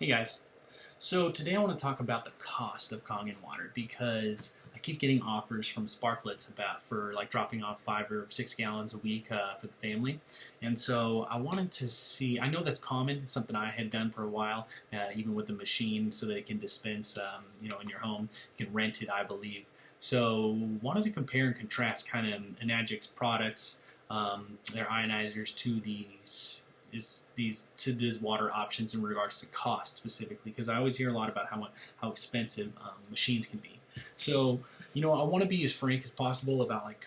Hey guys, so today I want to talk about the cost of Kangen water because I keep getting offers from Sparklets for like dropping off 5 or 6 gallons a week for the family, and so I wanted to see. I know that's common, it's something I had done for a while, even with the machine, so that it can dispense, in your home. You can rent it, I believe. So wanted to compare and contrast kind of Enagic's products, their ionizers to these water options in regards to cost specifically, because I always hear a lot about how expensive machines can be. So I want to be as frank as possible about like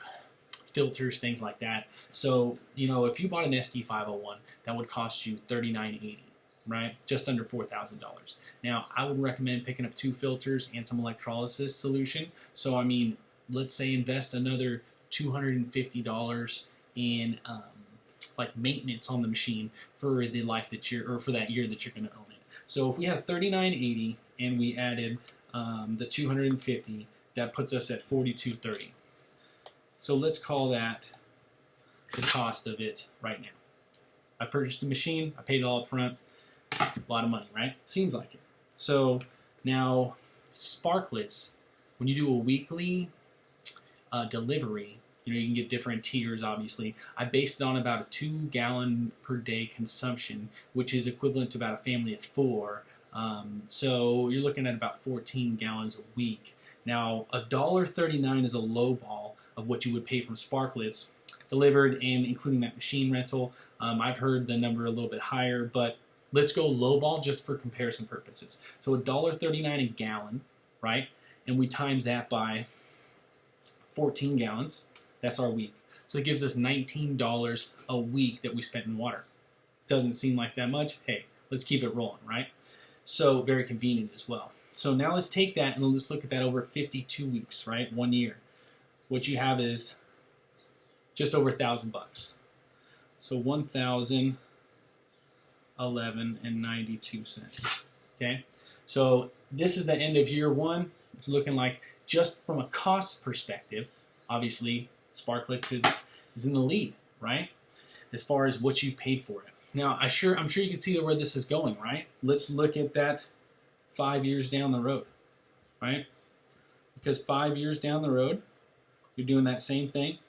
filters, things like that. So if you bought an SD501, that would cost you $39.80, right? Just under $4,000. Now I would recommend picking up 2 filters and some electrolysis solution. So I mean, let's say invest another $250 in like maintenance on the machine for the life that for that year that you're going to own it. So if we have $39.80 and we added the $250, that puts us at $42.30. So let's call that the cost of it right now. I purchased the machine, I paid it all up front, a lot of money, right? Seems like it. So now Sparklets, when you do a weekly delivery, you can get different tiers, obviously. I based it on about a 2-gallon per day consumption, which is equivalent to about a family of 4. So you're looking at about 14 gallons a week. Now, $1.39 is a low ball of what you would pay from Sparklets, delivered and including that machine rental. I've heard the number a little bit higher, but let's go low ball just for comparison purposes. So $1.39 a gallon, right? And we times that by 14 gallons. That's our week. So it gives us $19 a week that we spent in water. Doesn't seem like that much. Hey, let's keep it rolling, right? So very convenient as well. So now let's take that and let's look at that over 52 weeks, right? 1 year. What you have is just over $1,000. So $1,011.92. Okay. So this is the end of year 1. It's looking like, just from a cost perspective, obviously Sparklets is in the lead, right? As far as what you've paid for it. Now, I'm sure you can see where this is going, right? Let's look at that 5 years down the road, right? Because 5 years down the road, you're doing that same thing,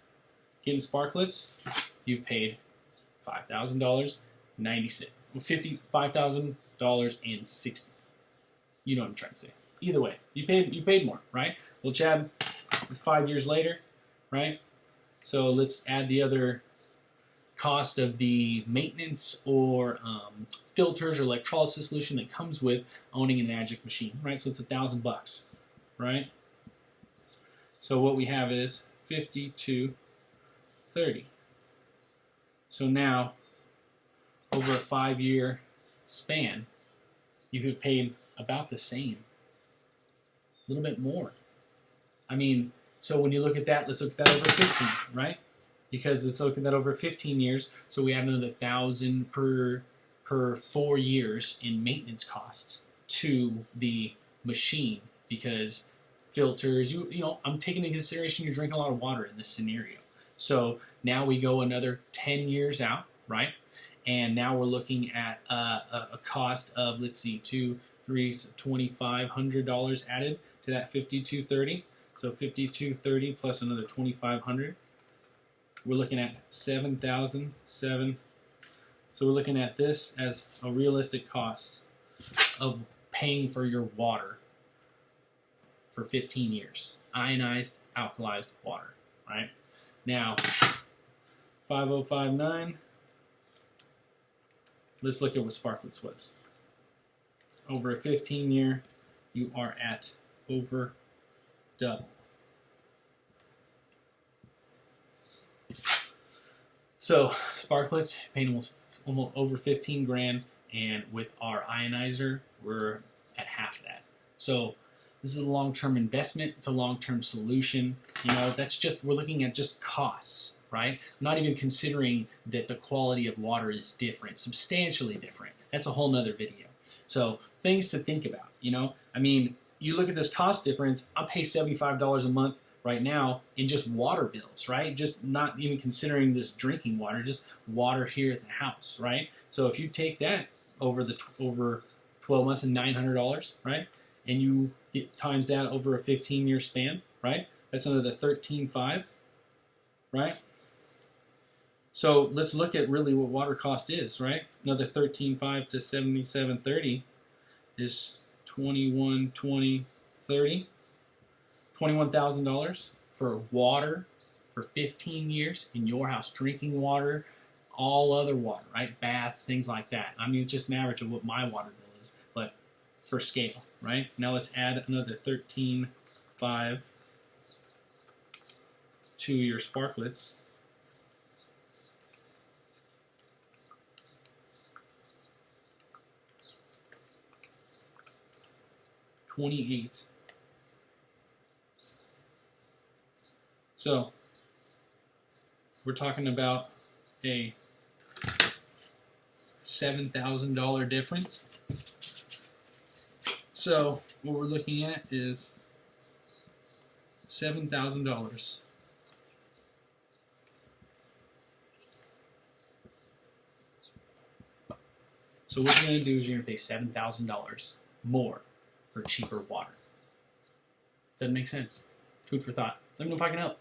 getting Sparklets, you've paid $5,000.96, $55,000.60. You know what I'm trying to say. Either way, you paid more, right? Well, Chad, it's 5 years later, right? So let's add the other cost of the maintenance or filters or electrolysis solution that comes with owning an Enagic machine, right? So it's $1,000, right? So what we have is $52.30. So now, over a 5-year span, you have paid about the same, a little bit more. I mean, so when you look at that, let's look at that over 15, right? Because let's look at that over 15 years. So we add another $1,000 per 4 years in maintenance costs to the machine, because filters, I'm taking into consideration you're drinking a lot of water in this scenario. So now we go another 10 years out, right? And now we're looking at a cost of, let's see, $2,500 added to that $52.30. So $52.30 plus another $2,500. We're looking at $7,007. So we're looking at this as a realistic cost of paying for your water for 15 years. Ionized, alkalized water, right? Now, 5059. Let's look at what Sparklets was. Over a 15-year, you are at over double. So Sparklets paid almost over 15 grand, and with our ionizer, we're at half that. So this is a long-term investment. It's a long-term solution. We're looking at just costs, right? I'm not even considering that the quality of water is different, substantially different. That's a whole nother video. So things to think about, I mean, you look at this cost difference, I pay $75 a month right now in just water bills, right? Just not even considering this drinking water, just water here at the house, right? So if you take that over 12 months and $900, right? And you get times that over a 15-year span, right? That's another 13.5, right? So let's look at really what water cost is, right? Another 13.5 to 77.30 is 21,000 dollars for water for 15 years in your house, drinking water, all other water, right? Baths, things like that. I mean, it's just an average of what my water bill is, but for scale, right? Now let's add another 13.5 to your sparklets. $28. So we're talking about a $7,000 difference. So what we're looking at is $7,000. So what you're going to do is you're going to pay $7,000 more for cheaper water. Doesn't make sense. Food for thought. Let me know if I can help.